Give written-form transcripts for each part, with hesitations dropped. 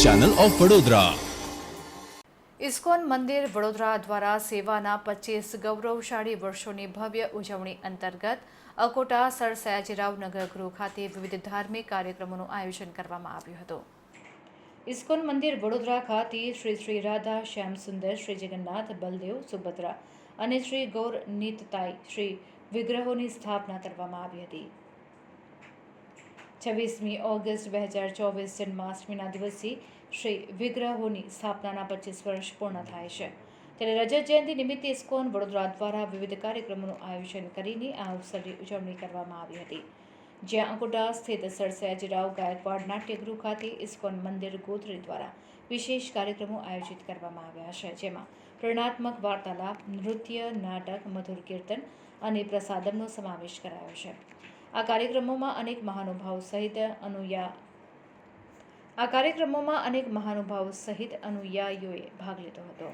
Channel of Vadodara. ISKCON મંદિર વડોદરા દ્વારા સેવાના 25 ગૌરવશાળી વર્ષોની ભવ્ય ઉજવણી અંતર્ગત અકોટા સર સયાજીરાવ નગર ગૃહ ખાતે વિવિધ ધાર્મિક કાર્યક્રમોનું આયોજન કરવામાં આવ્યું હતું। ઇસ્કોન મંદિર વડોદરા ખાતે શ્રી રાધા શ્યામ સુંદર, શ્રી જગન્નાથ, બલદેવ, સુભદ્રા અને શ્રી ગૌર નિતતાઈ શ્રી વિગ્રહોની સ્થાપના કરવામાં આવી હતી। 26મી ઓગસ્ટ 2024 જન્માષ્ટમીના દિવસે શ્રી વિગ્રહોની સ્થાપનાના 25 વર્ષ પૂર્ણ થાય છે। ત્યારે રજત જયંતિ નિમિત્તે ઇસ્કોન વડોદરા દ્વારા વિવિધ કાર્યક્રમોનું આયોજન કરીને આ અવસરની ઉજવણી કરવામાં આવી હતી, જ્યાં અકોટા સ્થિત સર સયાજીરાવ ગાયકવાડ નાટ્યગૃહ ખાતે ઇસ્કોન મંદિર ગોત્રી દ્વારા વિશેષ કાર્યક્રમો આયોજિત કરવામાં આવ્યા છે, જેમાં પ્રેરણાત્મક વાર્તાલાપ, નૃત્ય, નાટક, મધુર કીર્તન અને પ્રસાદમનો સમાવેશ કરાયો છે। આ કાર્યક્રમોમાં અનેક મહાનુભાવો સહિત અનુયાયીઓએ ભાગ લીધો હતો।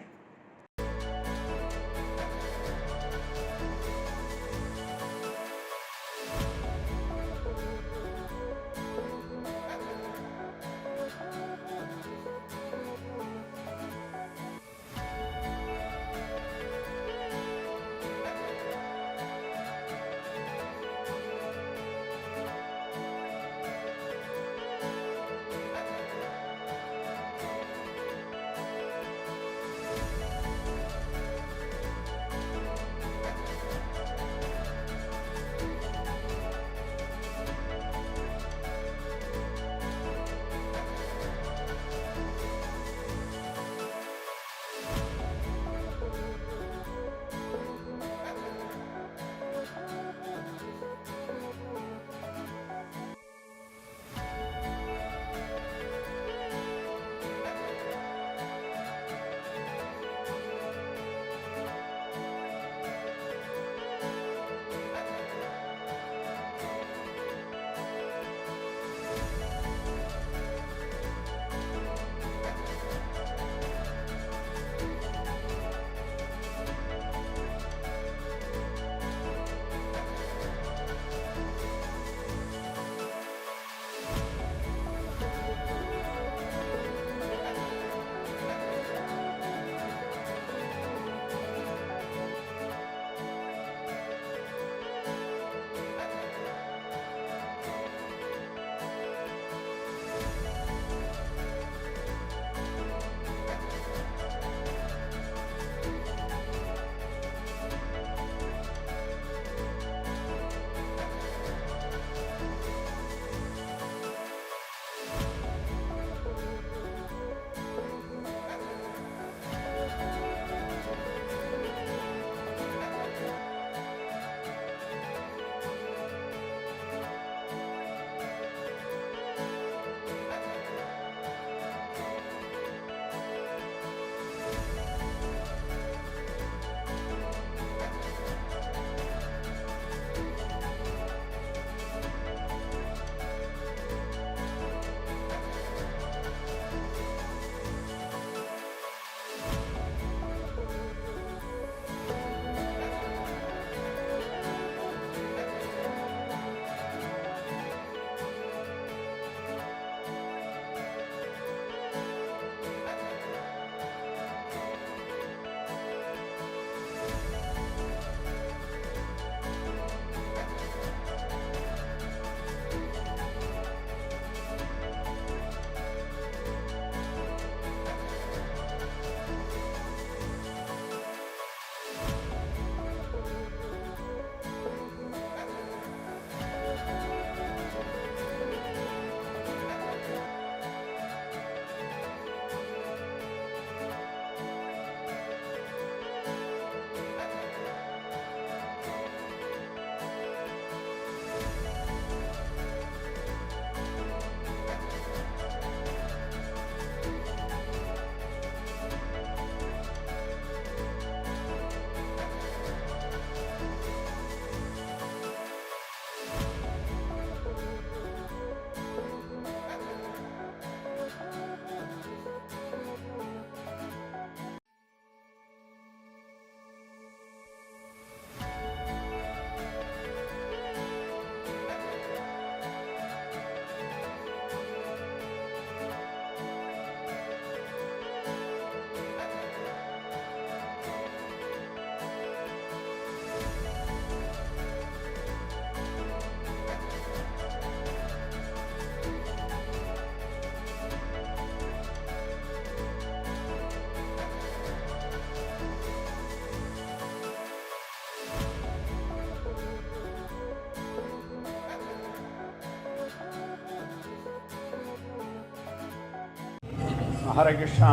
हरे कृष्णा।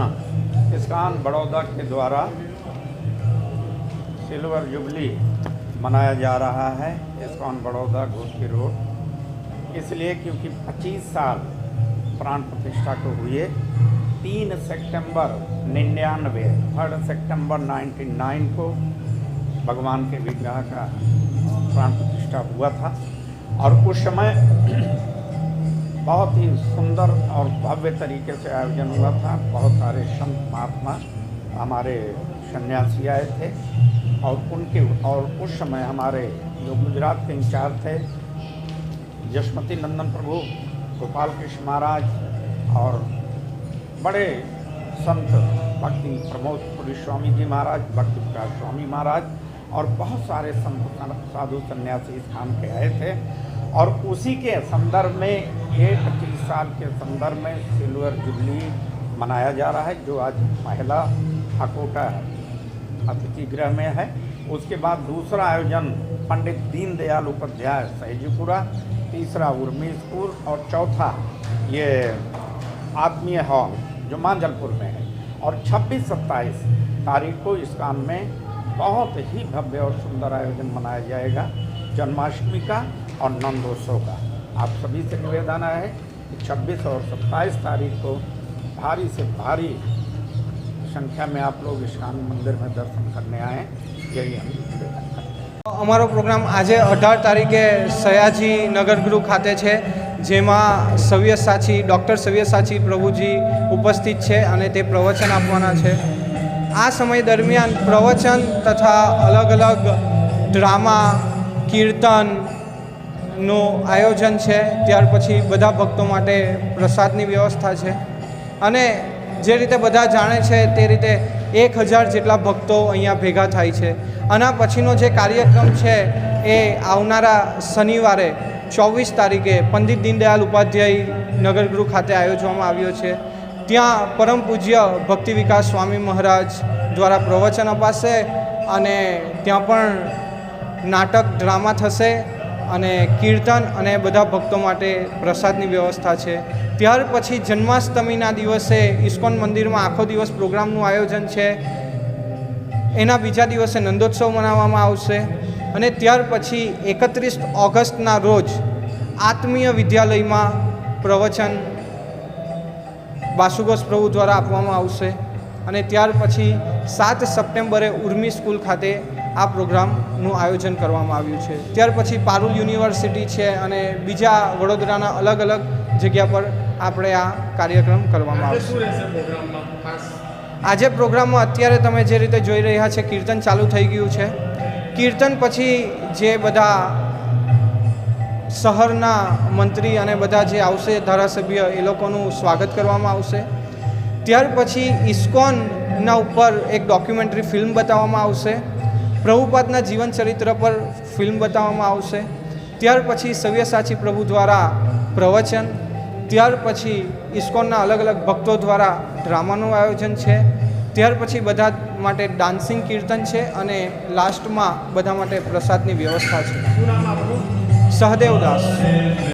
इस्कॉन बड़ौदा के द्वारा सिल्वर जुबली मनाया जा रहा है इस्कॉन बड़ौदा घोषी रोड, इसलिए क्योंकि 25 साल प्राण प्रतिष्ठा को हुए। 3 सितंबर 99 3 सितंबर 99 को भगवान के विग्रह का प्राण प्रतिष्ठा हुआ था और उस समय बहुत ही सुंदर और भव्य तरीके से आयोजन हुआ था। बहुत सारे संत महात्मा हमारे सन्यासी आए थे और उस समय हमारे जो गुजरात के इंचार्ज थे यशमती नंदन प्रभु, गोपाल कृष्ण महाराज और बड़े संत भक्ति प्रमोद पुरी स्वामी जी महाराज, भक्ति प्रकाश स्वामी महाराज और बहुत सारे संत साधु सन्यासी इस स्थान के आए थे। और उसी के संदर्भ में ये 25 साल के संदर्भ में सिल्वर जुबली मनाया जा रहा है, जो आज महिला अकोटा अतिथि गृह में है। उसके बाद दूसरा आयोजन पंडित दीनदयाल उपाध्याय सहजीपुरा, तीसरा उर्मी स्कूल और चौथा ये आत्मीय हॉल जो मांजलपुर में है। और 26-27 तारीख को इस्कॉन में बहुत ही भव्य और सुंदर आयोजन मनाया जाएगा, जन्माष्टमी का और नंदोत्सव का। आप सभी से निवेदन है कि 26 और 27 तारीख को भारी से भारी संख्या में आप लोग इस्कॉन मंदिर में दर्शन करने आएँ, यही हम निवेदन करते हैं। અમારો પ્રોગ્રામ આજે 18 તારીખે સયાજી નગરગૃહ ખાતે છે, જેમાં સવ્યસાચી ડૉક્ટર સવ્યસાચી પ્રભુજી ઉપસ્થિત છે અને તે પ્રવચન આપવાના છે। આ સમય દરમિયાન પ્રવચન તથા અલગ અલગ ડ્રામા કીર્તનનું આયોજન છે। ત્યાર પછી બધા ભક્તો માટે પ્રસાદની વ્યવસ્થા છે અને જે રીતે બધા જાણે છે તે રીતે 1000 જેટલા ભક્તો અહીંયા ભેગા થાય છે। આના પછીનો જે કાર્યક્રમ છે એ આવનારા શનિવારે 24 તારીખે પંડિત દીનદયાલ ઉપાધ્યાય નગરગૃહ ખાતે આયોજવામાં આવ્યો છે। ત્યાં પરમ પૂજ્ય ભક્તિ વિકાસ સ્વામી મહારાજ દ્વારા પ્રવચન અપાશે અને ત્યાં પણ નાટક ડ્રામા થશે અને કીર્તન અને બધા ભક્તો માટે પ્રસાદની વ્યવસ્થા છે। ત્યાર પછી જન્માષ્ટમીના દિવસે ઇસ્કોન મંદિરમાં આખો દિવસ પ્રોગ્રામનું આયોજન છે। એના બીજા દિવસે નંદોત્સવ મનાવવામાં આવશે અને ત્યાર પછી 31 ઓગસ્ટના રોજ આત્મીય વિદ્યાલયમાં પ્રવચન બાસુગોસ પ્રભુ દ્વારા આપવામાં આવશે અને ત્યાર પછી 7 સપ્ટેમ્બરે ઉર્મી સ્કૂલ ખાતે આ પ્રોગ્રામનું આયોજન કરવામાં આવ્યું છે। ત્યાર પછી પારુલ યુનિવર્સિટી છે અને બીજા વડોદરાના અલગ અલગ જગ્યા પર આપણે આ કાર્યક્રમ કરવામાં આવશે। આજે પ્રોગ્રામમાં અત્યારે તમે જે રીતે જોઈ રહ્યા છે કીર્તન ચાલુ થઈ ગયું છે। કીર્તન પછી જે બધા શહેરના મંત્રી અને બધા જે આવશે ધારાસભ્ય એ લોકોનું સ્વાગત કરવામાં આવશે। ત્યાર પછી ઇસ્કોનના ઉપર એક ડોક્યુમેન્ટરી ફિલ્મ બતાવવામાં આવશે, પ્રભુપાદના જીવન ચરિત્ર પર ફિલ્મ બતાવવામાં આવશે। ત્યાર પછી સવ્યસાચી પ્રભુ દ્વારા પ્રવચન, ત્યાર પછી ઇસ્કોનના અલગ અલગ ભક્તો દ્વારા ડ્રામાનું આયોજન છે। ત્યાર પછી બધા માટે ડાન્સિંગ કીર્તન છે અને લાસ્ટમાં બધા માટે પ્રસાદની વ્યવસ્થા છે। સહદેવદાસ।